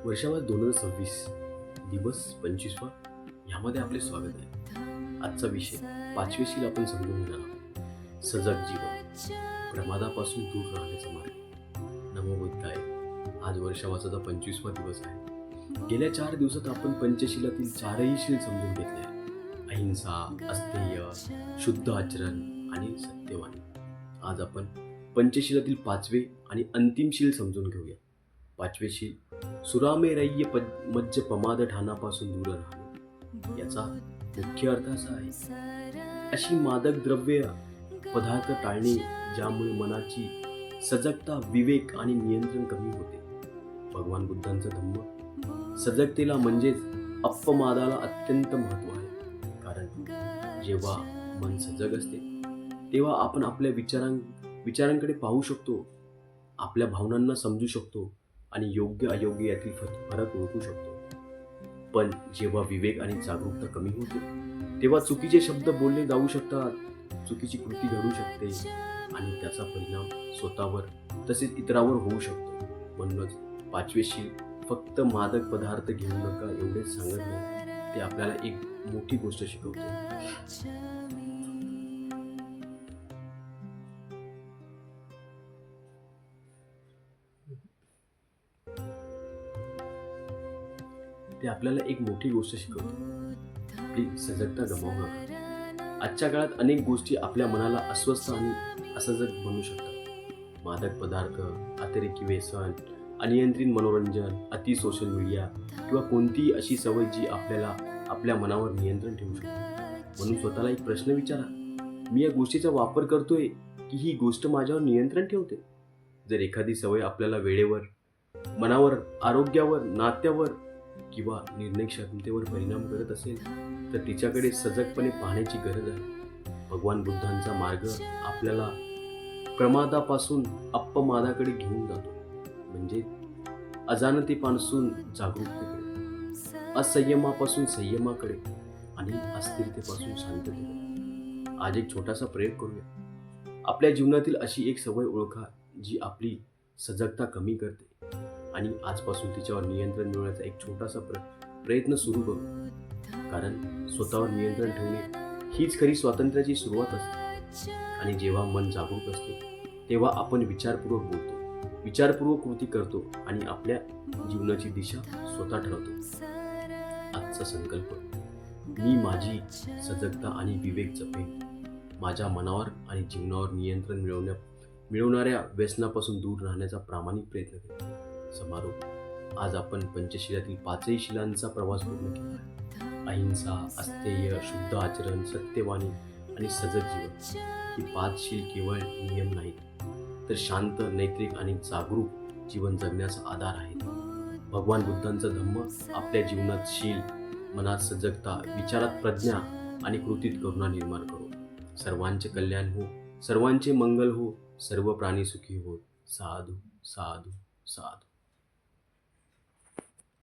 वर्षावास 2026 दिवस 25वा ह्यामध्ये आपले स्वागत आहे. आजचा विषय 5वे शील आपण समजून घेणार आहोत. सजग जीवन, प्रमादापासून दूर राहण्याचा मार्ग. नमो बुद्धाय. आज वर्षावासाचा 25वा दिवस आहे. गेल्या 4 दिवसात आपण पंचशीलातील 4ही शील समजून घेतले आहे. अहिंसा, अस्तेय, शुद्ध आचरण आणि सत्यवाणी. आज आपण पंचशीलातील 5वे आणि अंतिम शील समजून घेऊया. 5वे शील सुरामेरय्य मज्ज पमाद ठाणापासून दूर राहणे. याचा मुख्य अर्थ असा आहे, अशी मादक द्रव्य पदार्थ टाळणे ज्यामुळे मनाची सजगता, विवेक आणि नियंत्रण कमी होते. भगवान बुद्धांचा धम्म सजगतेला म्हणजेच अपमादाला अत्यंत महत्त्व आहे. कारण जेव्हा मन सजग असते तेव्हा आपण आपल्या विचारांकडे पाहू शकतो, आपल्या भावनांना समजू शकतो आणि योग्य अयोग्य यातील फरक ओळखू शकतो. पण जेव्हा विवेक आणि जागरूकता कमी होते तेव्हा चुकीचे शब्द बोलले जाऊ शकतात, चुकीची कृती घडू शकते आणि त्याचा परिणाम स्वतःवर तसेच इतरांवर होऊ शकतो. म्हणूनच 5वे शील फक्त मादक पदार्थ घेऊ नका एवढेच सांगत नाही, ते आपल्याला एक मोठी गोष्ट शिकवते. ते आपल्याला एक मोठी गोष्ट शिकवते, आपली सजगता गमावू नका. आजच्या काळात अनेक गोष्टी आपल्या मनाला अस्वस्थ आणि असजग बनवू शकतात. मादक पदार्थ, अतिरेकी व्यसन, अनियंत्रित मनोरंजन, अति सोशल मीडिया किंवा कोणतीही अशी सवय जी आपल्याला आपल्या मनावर नियंत्रण ठेवू शकते. म्हणून स्वतःला एक प्रश्न विचारा, मी या गोष्टीचा वापर करतोय की ही गोष्ट माझ्यावर नियंत्रण ठेवते? जर एखादी सवय आपल्याला वेळेवर, मनावर, आरोग्यावर, नात्यावर किंवा निर्णय क्षमतेवर परिणाम करत असेल तर तिच्याकडे सजगपणे पाहण्याची गरज आहे. भगवान बुद्धांचा मार्ग आपल्याला प्रमादापासून अपमादाकडे घेऊन जातो, म्हणजे अजाणतेपासून जागरूकतेकडे, असंयमापासून संयमाकडे आणि अस्थिरतेपासून शांततेकडे. आज एक छोटासा प्रयोग करूया. आपल्या जीवनातील अशी एक सवय ओळखा जी आपली सजगता कमी करते आणि आजपासून तिच्यावर नियंत्रण मिळवण्याचा एक छोटासा प्रयत्न सुरू करू. कारण स्वतःवर नियंत्रण ठेवणे हीच खरी स्वातंत्र्याची सुरुवात असते. आणि जेव्हा मन जागरूक असते तेव्हा आपण विचारपूर्वक बोलतो, विचारपूर्वक कृती करतो आणि आपल्या जीवनाची दिशा स्वतः ठरवतो. आजचा संकल्प, मी माझी सजगता आणि विवेक जपेन. माझ्या मनावर आणि जीवनावर नियंत्रण मिळवणाऱ्या व्यसनापासून दूर राहण्याचा प्रामाणिक प्रयत्न करेन. समारोप, आज आपण पंचशिलातील 5ही शिलांचा प्रवास पूर्ण केला आहे. अहिंसा, अस्तेय, शुद्ध आचरण, सत्यवाणी आणि सजग जीवन. ही 5 शील केवळ नियम नाहीत, तर शांत, नैतिक आणि जागरूक जीवन जगण्याचा आधार आहेत. भगवान बुद्धांचा धम्म आपल्या जीवनात शील, मनात सजगता, विचारात प्रज्ञा आणि कृतीत करुणा निर्माण करो. सर्वांचे कल्याण हो, सर्वांचे मंगल हो, सर्व प्राणी सुखी हो. साधू साधू साधू.